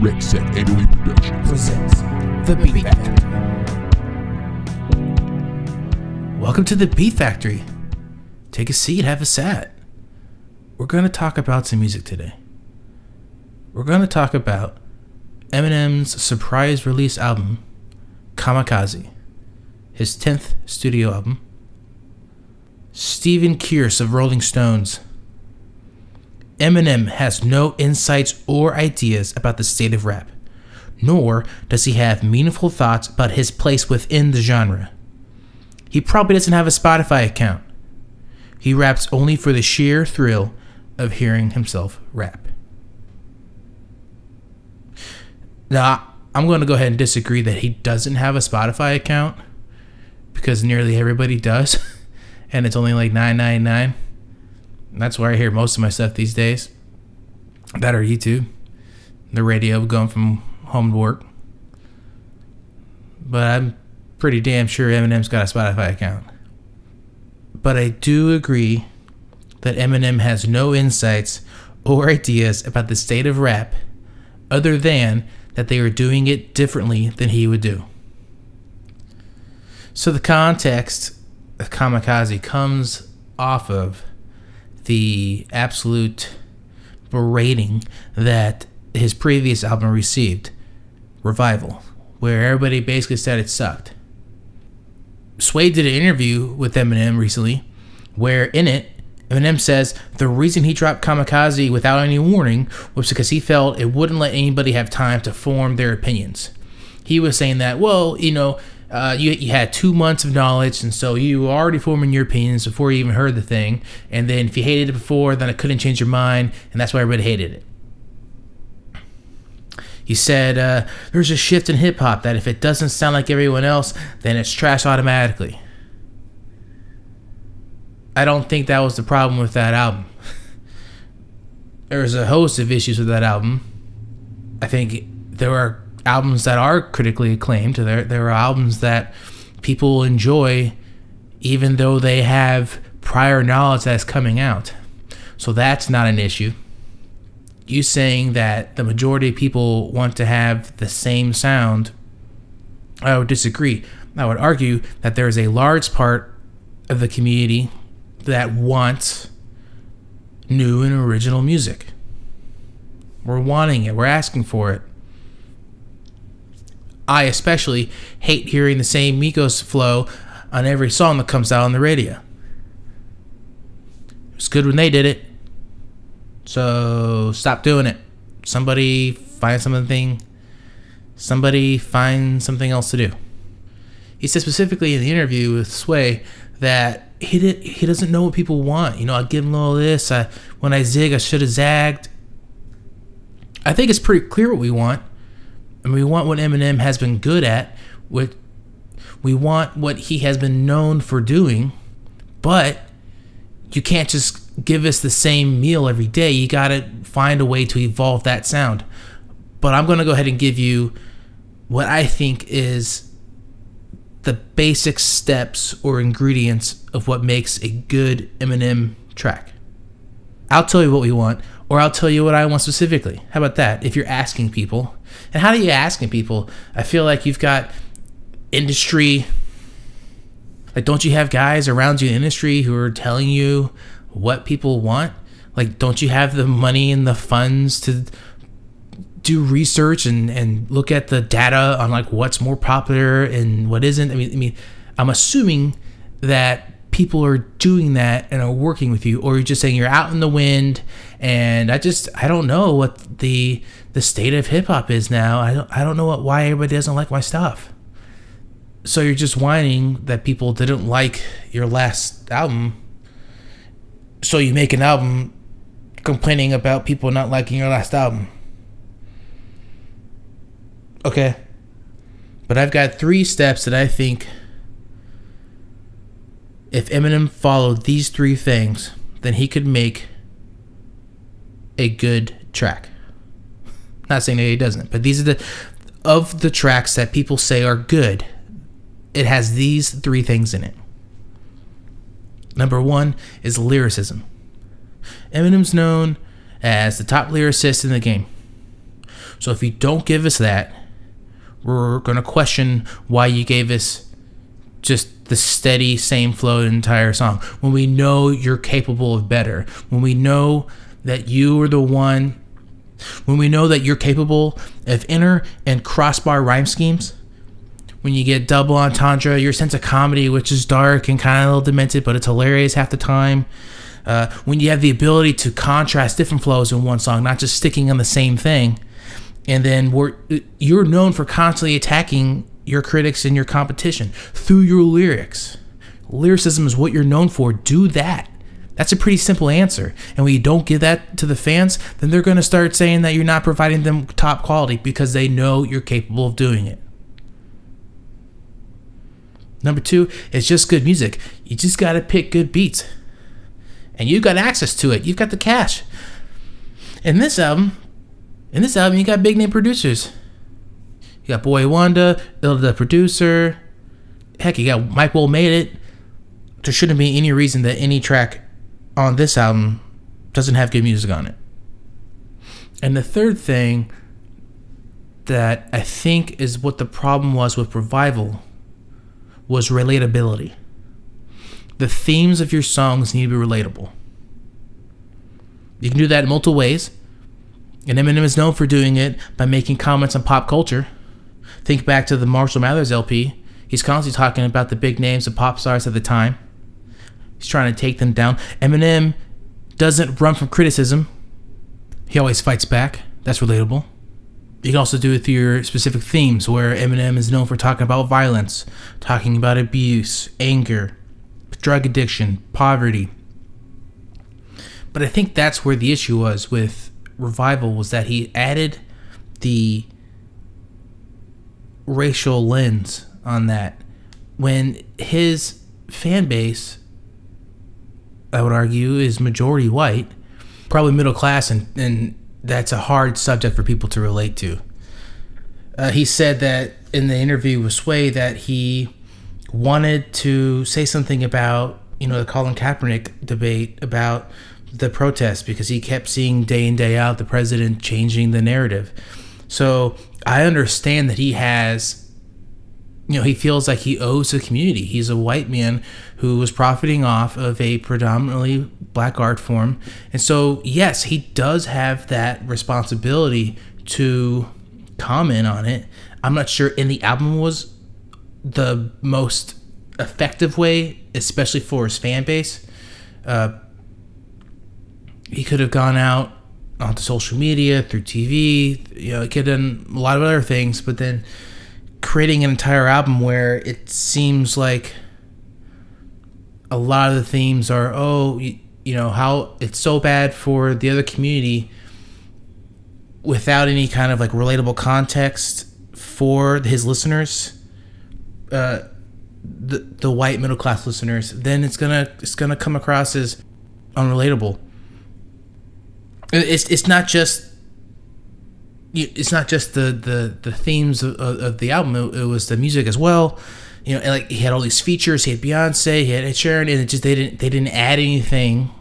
Rexec Annually Productions presents The Beat Factory. Welcome to The Beat Factory. Take a seat, have a sat. We're going to talk about some music today. We're going to talk about Eminem's surprise release album, Kamikaze, his 10th studio album, Stephen Kearse of Rolling Stones. Eminem has no insights or ideas about the state of rap, nor does he have meaningful thoughts about his place within the genre. He probably doesn't have a Spotify account. He raps only for the sheer thrill of hearing himself rap. Now, I'm going to go ahead and disagree that he doesn't have a Spotify account, because nearly everybody does, and it's only like $9.99. That's where I hear most of my stuff these days. That or YouTube, the radio, going from home to work. But I'm pretty damn sure Eminem's got a Spotify account. But I do agree that Eminem has no insights or ideas about the state of rap, other than that they are doing it differently than he would do. So the context of Kamikaze comes off of the absolute berating that his previous album received, Revival, where everybody basically said it sucked. Sway did an interview with Eminem recently, where in it, Eminem says the reason he dropped Kamikaze without any warning was because he felt it wouldn't let anybody have time to form their opinions. He was saying that, you had 2 months of knowledge, and so you were already forming your opinions before you even heard the thing. And then if you hated it before, then it couldn't change your mind, and that's why everybody hated it. He said, there's a shift in hip-hop that if it doesn't sound like everyone else, then it's trash automatically. I don't think that was the problem with that album. There's a host of issues with that album. I think there are albums that are critically acclaimed. There are albums that people enjoy even though they have prior knowledge that's coming out. So that's not an issue. You saying that the majority of people want to have the same sound, I would disagree. I would argue that there is a large part of the community that wants new and original music. We're wanting it. We're asking for it. I especially hate hearing the same Migos flow on every song that comes out on the radio. It was good when they did it, so stop doing it. Somebody find something else to do. He said specifically in the interview with Sway that he doesn't know what people want. I give him all this. When I zig, I should have zagged. I think it's pretty clear what we want. And we want what Eminem has been good at. We want what he has been known for doing. But you can't just give us the same meal every day. You got to find a way to evolve that sound. But I'm going to go ahead and give you what I think is the basic steps or ingredients of what makes a good Eminem track. I'll tell you what we want, or I'll tell you what I want specifically. How about that? If you're asking people. And how do you asking people? I feel like you've got industry. Like, don't you have guys around you in the industry who are telling you what people want? Like, don't you have the money and the funds to do research and look at the data on like what's more popular and what isn't? I mean, I'm assuming that people are doing that and are working with you, or you're just saying you're out in the wind. And I don't know what the state of hip hop is now. I don't know why everybody doesn't like my stuff. So you're just whining that people didn't like your last album. So you make an album complaining about people not liking your last album. Okay. But I've got 3 steps that I think if Eminem followed these 3 things, then he could make a good track. Not saying that he doesn't, but these are of the tracks that people say are good. It has these 3 things in it. Number 1 is lyricism. Eminem's known as the top lyricist in the game. So if you don't give us that, we're going to question why you gave us just the steady same flow the entire song, when we know you're capable of better, when we know that you are the one, when we know that you're capable of inner and crossbar rhyme schemes, when you get double entendre, your sense of comedy, which is dark and kind of a little demented, but it's hilarious half the time, when you have the ability to contrast different flows in one song, not just sticking on the same thing. And then you're known for constantly attacking your critics and your competition through your lyrics. Lyricism is what you're known for. Do that. That's a pretty simple answer. And when you don't give that to the fans, then they're going to start saying that you're not providing them top quality because they know you're capable of doing it. Number 2, it's just good music. You just got to pick good beats. And you got access to it. You've got the cash. In this album, you got big name producers. You got Boy Wanda, the producer. Heck, you got Mike Will Made It. There shouldn't be any reason that any track on this album doesn't have good music on it. And the third thing that I think is what the problem was with Revival was relatability. The themes of your songs need to be relatable. You can do that in multiple ways. And Eminem is known for doing it by making comments on pop culture. Think back to the Marshall Mathers LP. He's constantly talking about the big names of pop stars at the time. He's trying to take them down. Eminem doesn't run from criticism. He always fights back. That's relatable. You can also do it through your specific themes, where Eminem is known for talking about violence, talking about abuse, anger, drug addiction, poverty. But I think that's where the issue was with Revival, was that he added the racial lens on that when his fan base, I would argue, is majority white, probably middle class, and that's a hard subject for people to relate to. He said that in the interview with Sway that he wanted to say something about, the Colin Kaepernick debate, about the protests, because he kept seeing day in, day out the president changing the narrative. So I understand that he has, he feels like he owes the community. He's a white man who was profiting off of a predominantly black art form. And so, yes, he does have that responsibility to comment on it. I'm not sure in the album was the most effective way, especially for his fan base. He could have gone out onto social media, through TV, he could have done a lot of other things, but then creating an entire album where it seems like a lot of the themes are, how it's so bad for the other community, without any kind of like relatable context for his listeners, the white middle class listeners, then it's gonna come across as unrelatable. It's not just the themes of the album. It was the music as well. Like he had all these features. He had Beyonce, he had Ed Sheeran, and it just they didn't add anything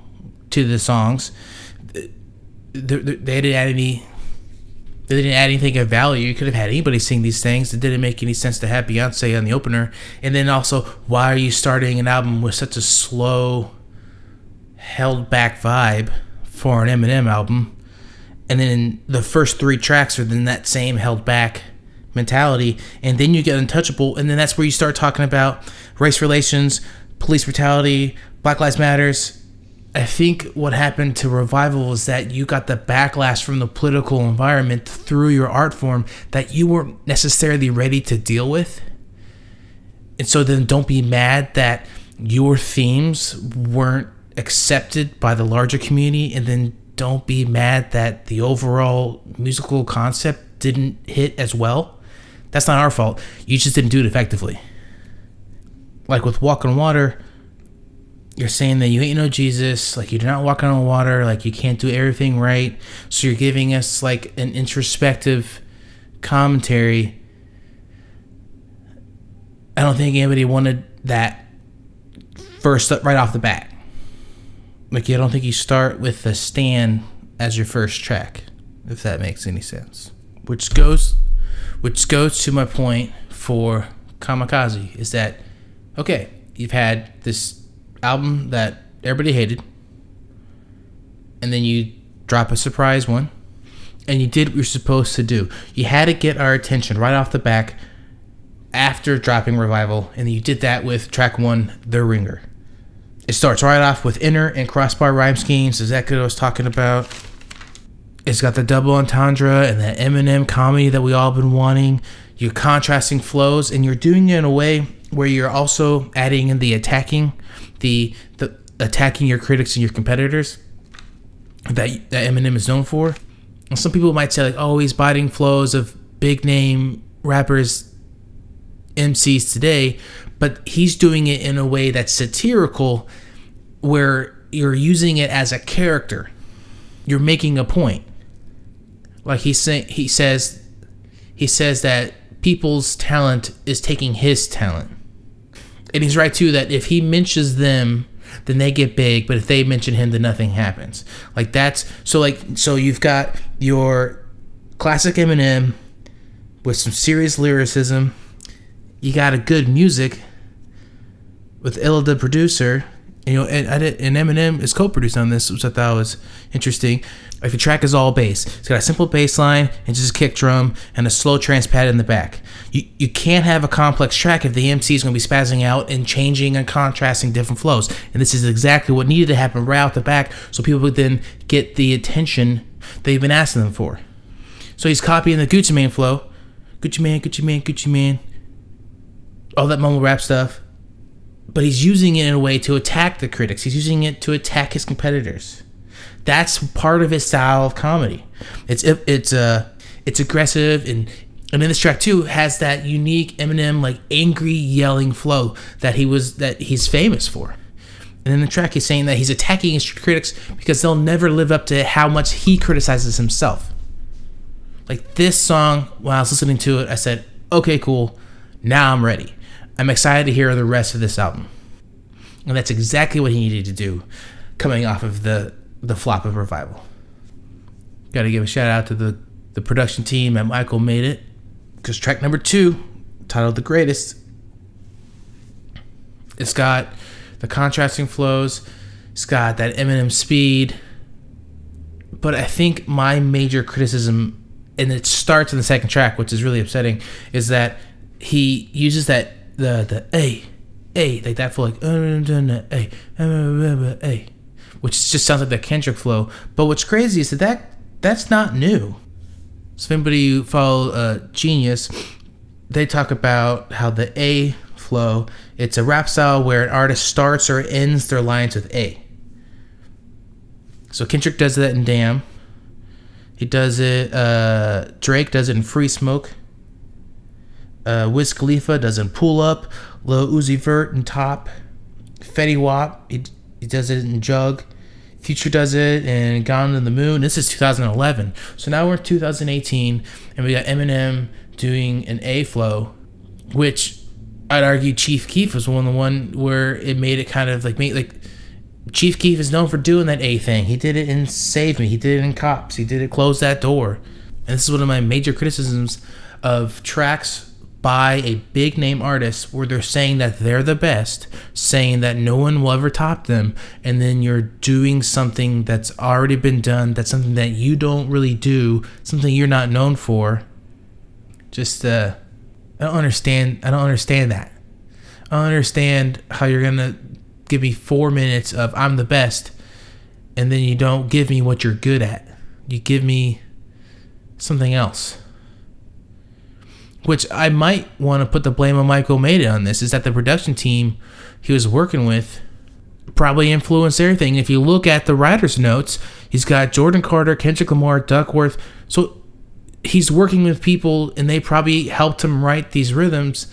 to the songs. They didn't add anything of value. You could have had anybody sing these things. It didn't make any sense to have Beyonce on the opener. And then also, why are you starting an album with such a slow, held back vibe for an Eminem album? And then the first 3 tracks are then that same held back mentality, and then you get Untouchable, and then that's where you start talking about race relations, police brutality, Black Lives Matters. I think what happened to Revival is that you got the backlash from the political environment through your art form that you weren't necessarily ready to deal with. And so then don't be mad that your themes weren't accepted by the larger community, and then don't be mad that the overall musical concept didn't hit as well. That's not our fault. You just didn't do it effectively. Like with Walk on Water, you're saying that you ain't no Jesus, like you're not walking on water, like you can't do everything right. So you're giving us like an introspective commentary. I don't think anybody wanted that first right off the bat. Like, I don't think you start with The Stand as your first track, if that makes any sense. which goes to my point for Kamikaze, is that, okay, you've had this album that everybody hated, and then you drop a surprise one, and you did what you're supposed to do. You had to get our attention right off the back after dropping Revival, and you did that with track 1, The Ringer. It starts right off with inner and crossbar rhyme schemes, exactly what I was talking about. It's got the double entendre and that Eminem comedy that we all been wanting. You're contrasting flows, and you're doing it in a way where you're also adding in the attacking, the attacking your critics and your competitors that Eminem is known for. And some people might say, like, oh, he's biting flows of big name rappers, MCs today, but he's doing it in a way that's satirical, where you're using it as a character. You're making a point. Like he says that people's talent is taking his talent. And he's right too, that if he mentions them, then they get big, but if they mention him, then nothing happens. Like that's so you've got your classic Eminem with some serious lyricism. You got a good music with Illa the producer, and Eminem is co-produced on this, which I thought was interesting. Like the track is all bass. It's got a simple bass line and just a kick drum and a slow trance pad in the back. You can't have a complex track if the MC is going to be spazzing out and changing and contrasting different flows. And this is exactly what needed to happen right out the back, so people would then get the attention they've been asking them for. So he's copying the Gucci Mane flow. Gucci Mane, Gucci Mane, Gucci Mane. All that mumble rap stuff. But he's using it in a way to attack the critics. He's using it to attack his competitors. That's part of his style of comedy. It's aggressive, and in this track too has that unique Eminem like angry yelling flow that he's famous for. And in the track he's saying that he's attacking his critics because they'll never live up to how much he criticizes himself. Like this song, when I was listening to it, I said, okay, cool. Now I'm ready. I'm excited to hear the rest of this album. And that's exactly what he needed to do coming off of the flop of Revival. Got to give a shout out to the production team at Michael Made It, because track number 2, titled The Greatest, it's got the contrasting flows, it's got that Eminem speed, but I think my major criticism, and it starts in the second track, which is really upsetting, is that he uses that the A, like that flow, like A, which just sounds like that Kendrick flow. But what's crazy is that's not new. So if anybody who follow Genius, they talk about how the A flow, it's a rap style where an artist starts or ends their lines with A. So Kendrick does that in Damn. He does it, Drake does it in Free Smoke. Wiz Khalifa does it in Pull Up. Lil Uzi Vert in Top. Fetty Wap, he does it in Jug. Future does it in Gone to the Moon. This is 2011. So now we're in 2018, and we got Eminem doing an A flow, which I'd argue Chief Keef was the one where it made it kind of like Chief Keef is known for doing that A thing. He did it in Save Me. He did it in Cops. He did it Close That Door. And this is one of my major criticisms of tracks by a big name artist where they're saying that they're the best, saying that no one will ever top them, and then you're doing something that's already been done, that's something that you don't really do, something you're not known for. Just I don't understand that. I don't understand how you're gonna give me 4 minutes of I'm the best, and then you don't give me what you're good at. You give me something else. Which I might want to put the blame on Michael Made It on this, is that the production team he was working with probably influenced everything. If you look at the writer's notes, he's got Jordan Carter, Kendrick Lamar, Duckworth. So he's working with people, and they probably helped him write these rhythms,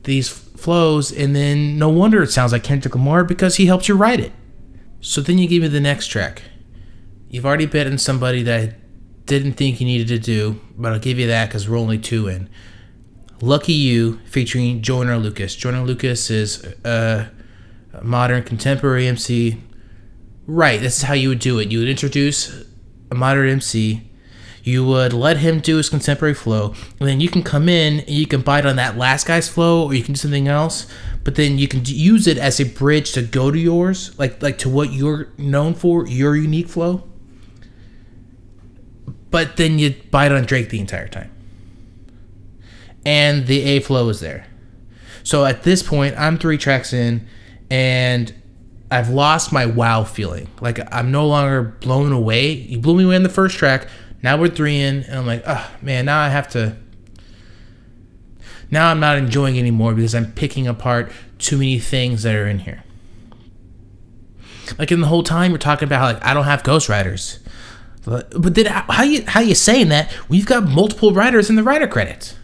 these flows, and then no wonder it sounds like Kendrick Lamar, because he helped you write it. So then you give me the next track. You've already bet on somebody that I didn't think you needed to do, but I'll give you that because we're only 2 in. Lucky You featuring Joyner Lucas. Joyner Lucas is a modern contemporary MC. Right, this is how you would do it. You would introduce a modern MC. You would let him do his contemporary flow, and then you can come in and you can bite on that last guy's flow, or you can do something else. But then you can use it as a bridge to go to yours, like to what you're known for, your unique flow. But then you bite on Drake the entire time, and the A flow is there. So at this point, I'm 3 tracks in, and I've lost my wow feeling. Like, I'm no longer blown away. You blew me away in the first track. Now we're 3 in, and I'm like, oh man, now I'm not enjoying anymore because I'm picking apart too many things that are in here. Like, in the whole time we're talking about, like, I don't have ghostwriters. But then how you saying that when you've got multiple writers in the writer credits?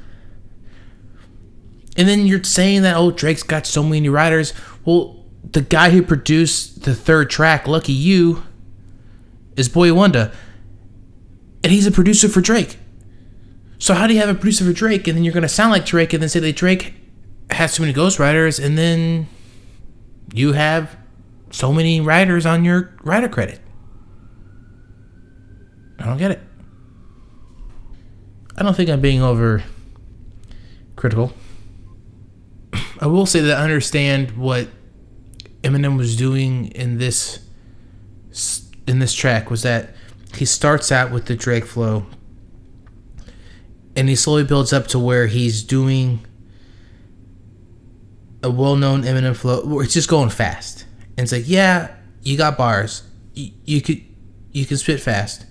And then you're saying that, oh, Drake's got so many writers. Well, the guy who produced the 3rd track, Lucky You, is Boy Wonder. And he's a producer for Drake. So how do you have a producer for Drake, and then you're going to sound like Drake, and then say that Drake has too many ghostwriters, and then you have so many writers on your writer credit? I don't get it. I don't think I'm being over critical. I will say that I understand what Eminem was doing in this track, was that he starts out with the Drake flow, and he slowly builds up to where he's doing a well-known Eminem flow where it's just going fast. And it's like, yeah, you got bars. You can spit fast.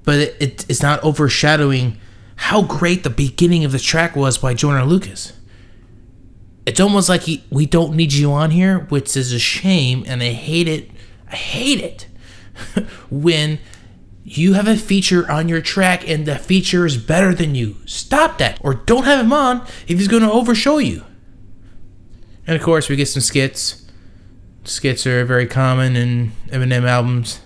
But it's not overshadowing how great the beginning of the track was by Joyner Lucas. It's almost like we don't need you on here, which is a shame, and I hate it. I hate it when you have a feature on your track and the feature is better than you. Stop that, or don't have him on if he's going to overshow you. And of course, we get some skits. Skits are very common in Eminem albums.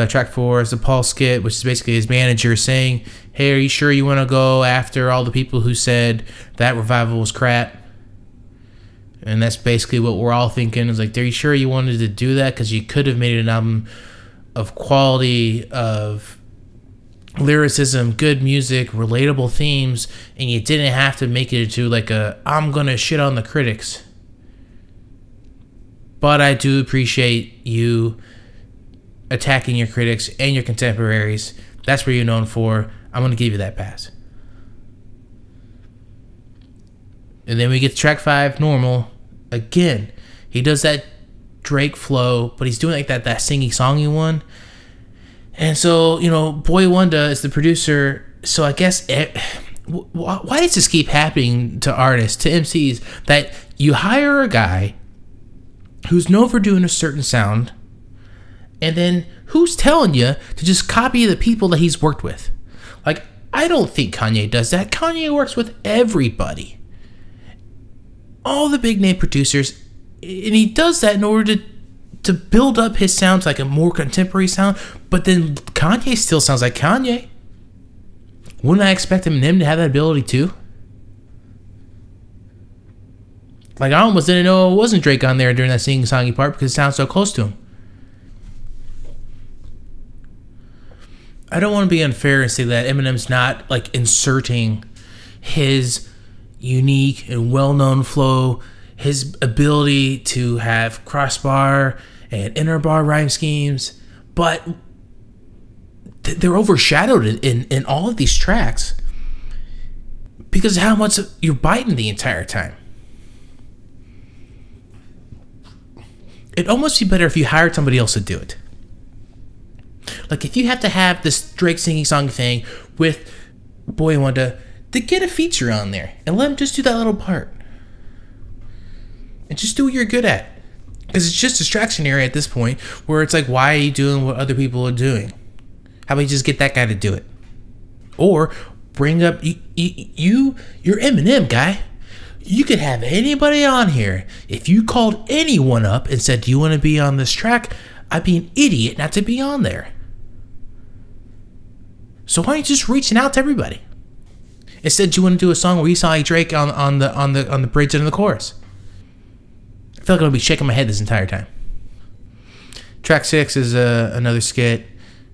Track 4 is the Paul skit, which is basically his manager saying, hey, are you sure you want to go after all the people who said that revival was crap? And that's basically what we're all thinking. Is like, are you sure you wanted to do that? Because you could have made an album of quality, of lyricism, good music, relatable themes, and you didn't have to make it into like I'm going to shit on the critics. But I do appreciate you attacking your critics and your contemporaries. That's what you're known for. I'm going to give you that pass. And then we get to track 5, Normal. Again, he does that Drake flow, but he's doing like that singy songy one. And so, Boy Wonder is the producer. So I guess why does this keep happening to artists, to MCs, that you hire a guy who's known for doing a certain sound, and then who's telling you to just copy the people that he's worked with? Like, I don't think Kanye does that. Kanye works with everybody. All the big name producers, and he does that in order to build up his sound to like a more contemporary sound. But then Kanye still sounds like Kanye. Wouldn't I expect him to have that ability too? Like, I almost didn't know it wasn't Drake on there during that singing songy part because it sounds so close to him. I don't want to be unfair and say that Eminem's not like inserting his unique and well-known flow, his ability to have crossbar and inner bar rhyme schemes, but they're overshadowed in all of these tracks because of how much you're biting the entire time. It'd almost be better if you hired somebody else to do it. Like, if you have to have this Drake singing song thing with Boy Wonder, to get a feature on there and let him just do that little part. And just do what you're good at. Because it's just distraction area at this point where it's like, why are you doing what other people are doing? How about you just get that guy to do it? Or bring up, you're Eminem, guy. You could have anybody on here. If you called anyone up and said, do you want to be on this track? I'd be an idiot not to be on there. So why aren't you just reaching out to everybody? Instead, you want to do a song where you sound like Drake on the bridge and the chorus. I feel like I'm going to be shaking my head this entire time. Track 6 is another skit.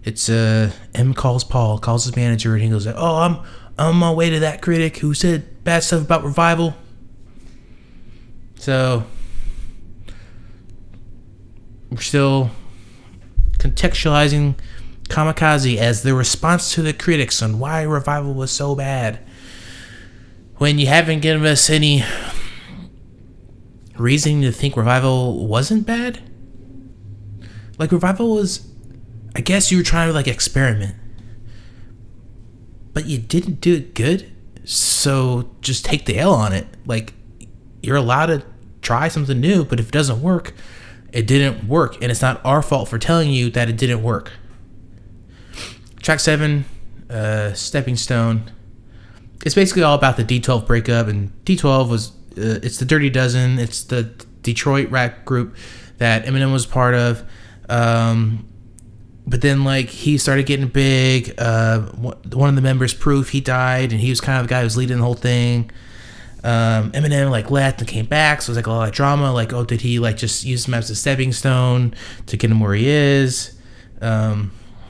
It's M calls Paul, calls his manager, and he goes like, "Oh, I'm on my way to that critic who said bad stuff about Revival." So we're still contextualizing Kamikaze as the response to the critics on why Revival was so bad, when you haven't given us any reason to think Revival wasn't bad. Like, Revival was, I guess you were trying to like experiment, but you didn't do it good, so just take the L on it. Like, you're allowed to try something new, but if it doesn't work, it didn't work, and it's not our fault for telling you that it didn't work. Track 7, Stepping Stone. It's basically all about the D12 breakup, and D12 was it's the Dirty Dozen. It's the Detroit rap group that Eminem was part of. But then, like, he started getting big. One of the members, Proof, he died, and he was kind of the guy who was leading the whole thing. Eminem, like, left and came back, so it was, like, a lot of drama. Like, oh, did he, like, just use him as a stepping stone to get him where he is?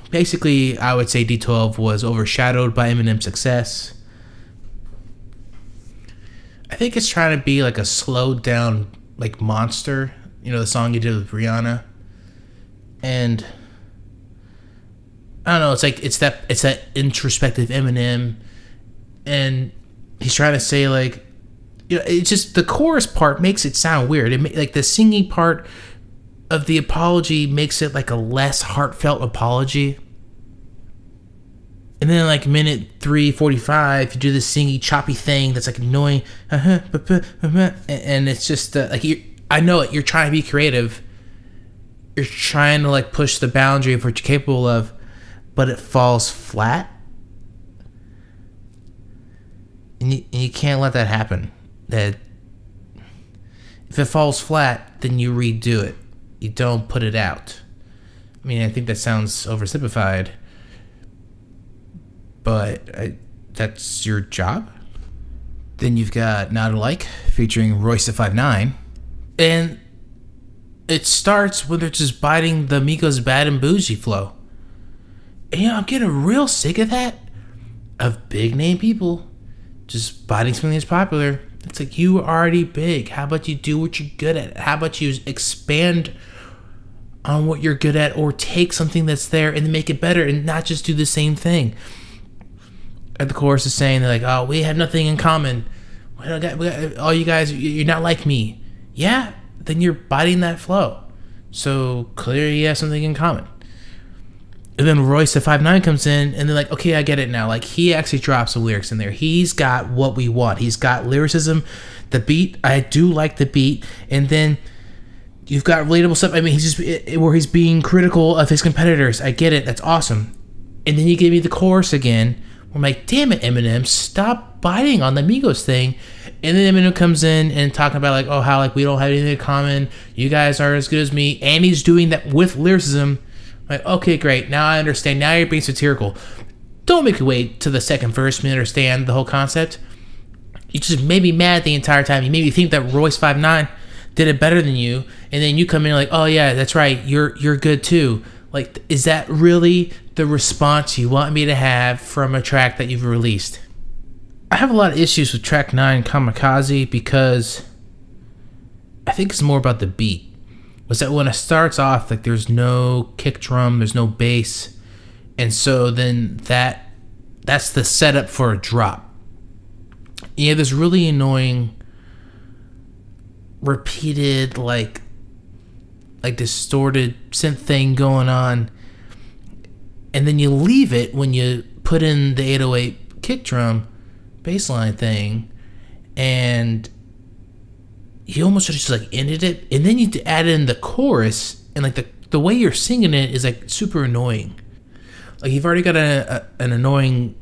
Basically, I would say D12 was overshadowed by Eminem's success. I think it's trying to be, like, a slowed down, like, Monster. You know, the song he did with Rihanna. And I don't know, it's that introspective Eminem, and he's trying to say, like, you know, it's just the chorus part makes it sound weird. Like, the singing part of the apology makes it like a less heartfelt apology. And then, like, minute 3:45, you do this singy, choppy thing that's like annoying, and it's just like, I know it. You're trying to be creative. You're trying to, like, push the boundary of what you're capable of, but it falls flat. And you can't let that happen. That if it falls flat, then you redo it. You don't put it out. I mean, I think that sounds oversimplified, but that's your job. Then you've got Not Alike featuring Royce da 5'9", and it starts when they're just biting the Migos Bad and Bougie flow. And, you know, I'm getting real sick of that. Of big name people just biting something that's popular. It's like, you are already big. How about you do what you're good at? How about you expand on what you're good at, or take something that's there and make it better, and not just do the same thing. And the chorus is saying, they're like, oh, we have nothing in common. All you guys, you're not like me. Yeah, then you're biting that flow. So clearly you have something in common. And then Royce da 5'9" comes in, and they're like, okay, I get it now. Like, he actually drops some lyrics in there. He's got what we want. He's got lyricism. The beat, I do like the beat. And then you've got relatable stuff. I mean, he's just, where he's being critical of his competitors. I get it. That's awesome. And then you give me the chorus again. I'm like, damn it, Eminem, stop biting on the Migos thing. And then Eminem comes in and talking about, like, oh, how, like, we don't have anything in common. You guys aren't as good as me. And he's doing that with lyricism. Like, okay, great. Now I understand. Now you're being satirical. Don't make me wait to the second verse for me to understand the whole concept. You just made me mad the entire time. You made me think that Royce 5'9" did it better than you. And then you come in like, oh, yeah, that's right. You're good, too. Like, is that really the response you want me to have from a track that you've released? I have a lot of issues with track 9, Kamikaze, because I think it's more about the beat. Was that when it starts off, like, there's no kick drum, there's no bass, and so then that's the setup for a drop. You have this really annoying, repeated, like distorted synth thing going on, and then you leave it when you put in the 808 kick drum bassline thing, and you almost should have just, like, ended it, and then you add in the chorus, and, like, the way you're singing it is, like, super annoying. Like, you've already got an annoying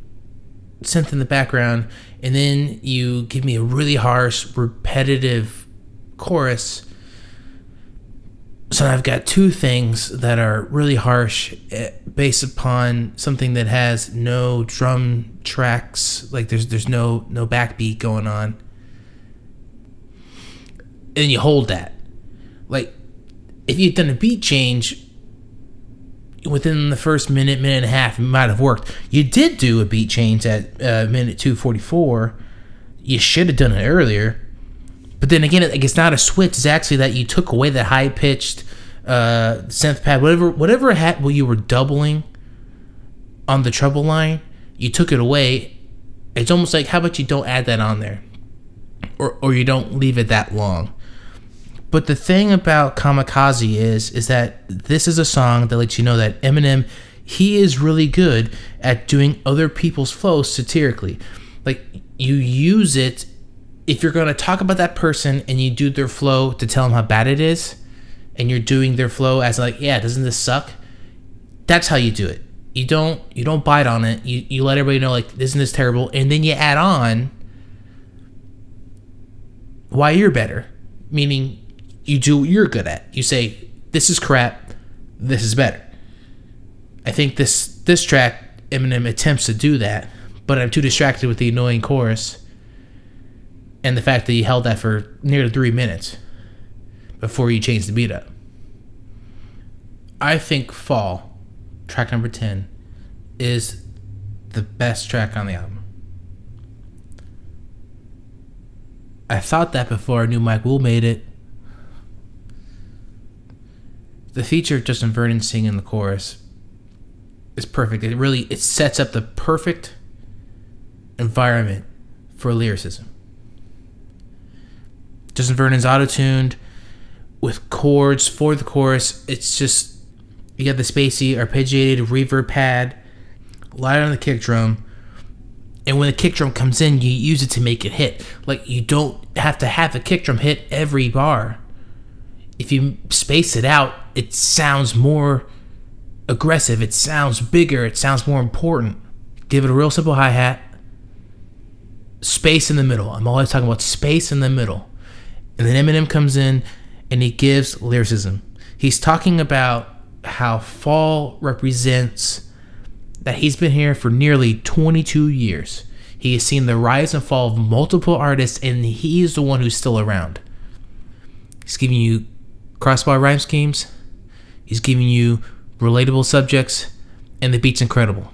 synth in the background, and then you give me a really harsh, repetitive chorus. So I've got two things that are really harsh based upon something that has no drum tracks, like there's no backbeat going on. And you hold that. Like, if you'd done a beat change, within the first minute and a half, it might have worked. You did do a beat change at minute 2:44. You should have done it earlier. But then again, it's not a switch. It's actually that you took away that high pitched synth pad, whatever it had, you were doubling on the treble line. You took it away. It's almost like, how about you don't add that on there, or you don't leave it that long. But the thing about Kamikaze is that this is a song that lets you know that Eminem, he is really good at doing other people's flows satirically. Like, you use it if you're going to talk about that person and you do their flow to tell them how bad it is, and you're doing their flow as like, yeah, doesn't this suck? That's how you do it. You don't bite on it. You let everybody know, like, isn't this terrible? And then you add on why you're better. Meaning, you do what you're good at. You say, this is crap, this is better. I think this track, Eminem attempts to do that, but I'm too distracted with the annoying chorus and the fact that he held that for nearly 3 minutes before he changed the beat up. I think Fall, track number 10, is the best track on the album. I thought that before I knew Mike Will made it. The feature of Justin Vernon singing the chorus is perfect. It sets up the perfect environment for lyricism. Justin Vernon's auto-tuned with chords for the chorus. It's just, you got the spacey, arpeggiated reverb pad, light on the kick drum, and when the kick drum comes in, you use it to make it hit. Like, you don't have to have the kick drum hit every bar. If you space it out, it sounds more aggressive, it sounds bigger, it sounds more important. Give it a real simple hi-hat, space in the middle. I'm always talking about space in the middle. And then Eminem comes in and he gives lyricism. He's talking about how Fall represents that he's been here for nearly 22 years. He has seen the rise and fall of multiple artists, and he is the one who's still around. He's giving you crossbar rhyme schemes, he's giving you relatable subjects, and the beat's incredible.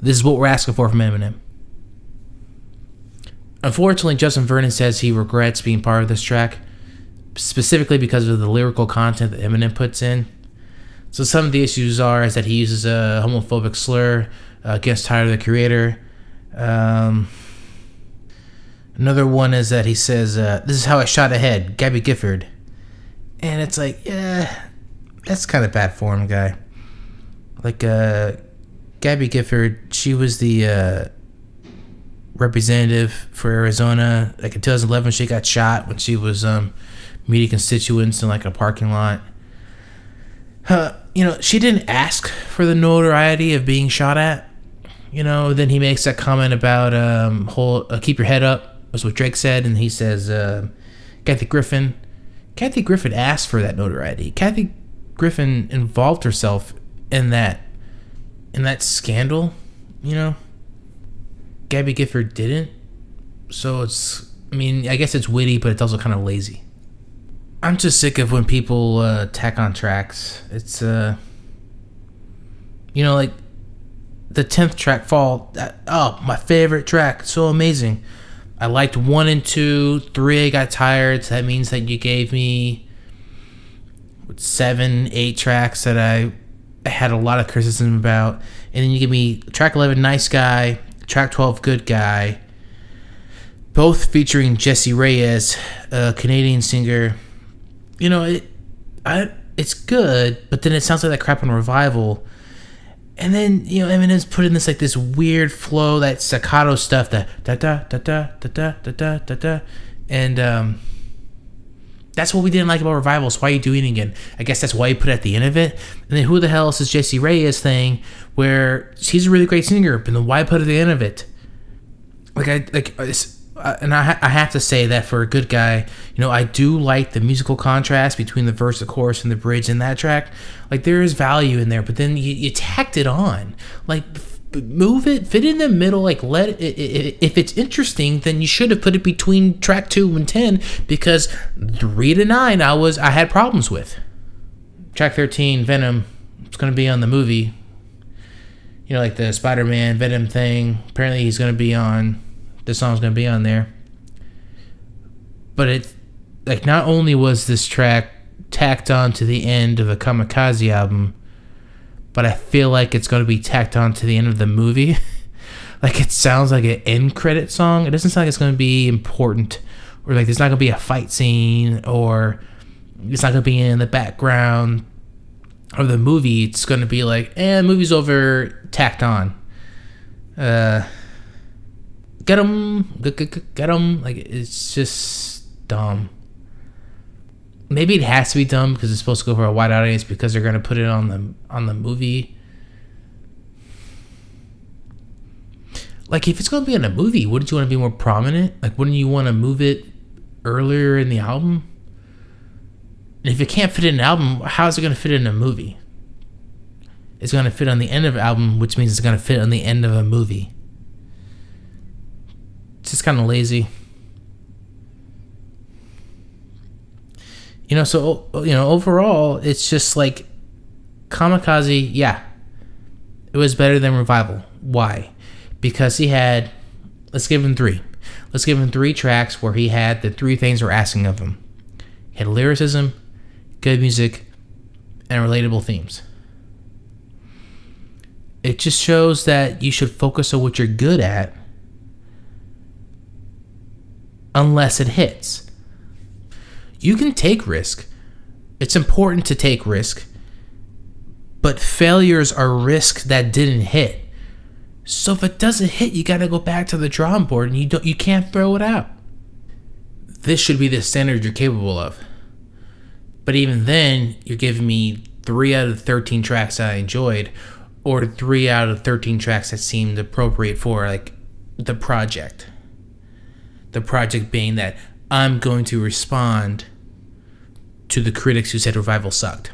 This is what we're asking for from Eminem. Unfortunately, Justin Vernon says he regrets being part of this track, specifically because of the lyrical content that Eminem puts in. So some of the issues is that he uses a homophobic slur against Tyler, the Creator. Another one is that he says, this is how I shot ahead, Gabby Gifford. And it's like, yeah, that's kind of bad form, guy. Like, Gabby Gifford, she was the representative for Arizona. Like, in 2011, she got shot when she was meeting constituents in, like, a parking lot. She didn't ask for the notoriety of being shot at. Then he makes that comment about keep your head up, was what Drake said, and he says, Kathy Griffin asked for that notoriety. Kathy Griffin involved herself in that scandal, Gabby Gifford didn't. So I guess it's witty, but it's also kind of lazy. I'm just sick of when people tack on tracks. It's like the 10th track, Fall. My favorite track, so amazing. I liked 1 and 2. 3, I got tired. So that means that you gave me 7, 8 tracks that I had a lot of criticism about, and then you give me track 11, Nice Guy, track 12, Good Guy, both featuring Jessie Reyez, a Canadian singer. It's good, but then it sounds like that crap on Revival. And then, Eminem's put in this weird flow, that staccato stuff, that da da da da da da da da da, and that's what we didn't like about Revival. So why are you doing it again? I guess that's why you put it at the end of it. And then who the hell is this Jessie Reyez thing, where she's a really great singer, but then why put it at the end of it? And I have to say that for a Good Guy, I do like the musical contrast between the verse, the chorus, and the bridge in that track. Like, there is value in there, but then you tacked it on. Like, move it, fit it in the middle. Like, let it, if it's interesting, then you should have put it between track 2 and 10, because 3 to 9 I had problems with. Track 13, Venom, It's going to be on the movie. You know, like the Spider-Man Venom thing. Apparently he's going to be on... The song's going to be on there. But it... Like, not only was this track tacked on to the end of the Kamikaze album, but I feel like it's going to be tacked on to the end of the movie. Like, it sounds like an end credit song. It doesn't sound like it's going to be important, or like there's not going to be a fight scene, or it's not going to be in the background of the movie. It's going to be like, movie's over, tacked on. Get 'em. Like, it's just dumb. Maybe it has to be dumb because it's supposed to go for a wide audience because they're going to put it on the movie. Like, if it's going to be in a movie, wouldn't you want to be more prominent? Like, wouldn't you want to move it earlier in the album? And if it can't fit in an album, how is it going to fit in a movie? It's going to fit on the end of an album, which means it's going to fit on the end of a movie. It's just kind of lazy. You know, so, you know, overall, it's just like Kamikaze, yeah, it was better than Revival. Why? Because he had, let's give him 3. Let's give him 3 tracks where he had the 3 things we're asking of him. He had lyricism, good music, and relatable themes. It just shows that you should focus on what you're good at unless it hits. You can take risk. It's important to take risk. But failures are risks that didn't hit. So if it doesn't hit, you got to go back to the drawing board and you can't throw it out. This should be the standard you're capable of. But even then, you're giving me 3 out of 13 tracks that I enjoyed, or 3 out of 13 tracks that seemed appropriate for like the project. The project being that I'm going to respond to the critics who said Revival sucked.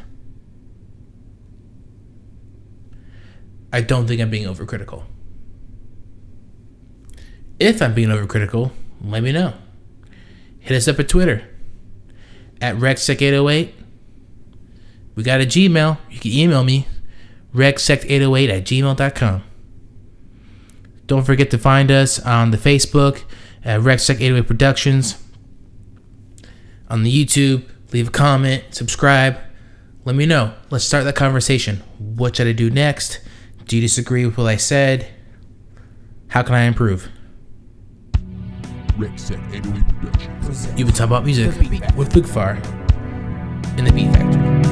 I don't think I'm being overcritical. If I'm being overcritical, let me know. Hit us up at Twitter at RexSec808. We got a Gmail. You can email me, rexsect808@gmail.com. Don't forget to find us on the Facebook at RexSec808 Productions. On the YouTube, leave a comment, subscribe. Let me know. Let's start that conversation. What should I do next? Do you disagree with what I said? How can I improve? RexSec808 Productions. You've been talking about music with Lukefahr in the Beat Factory.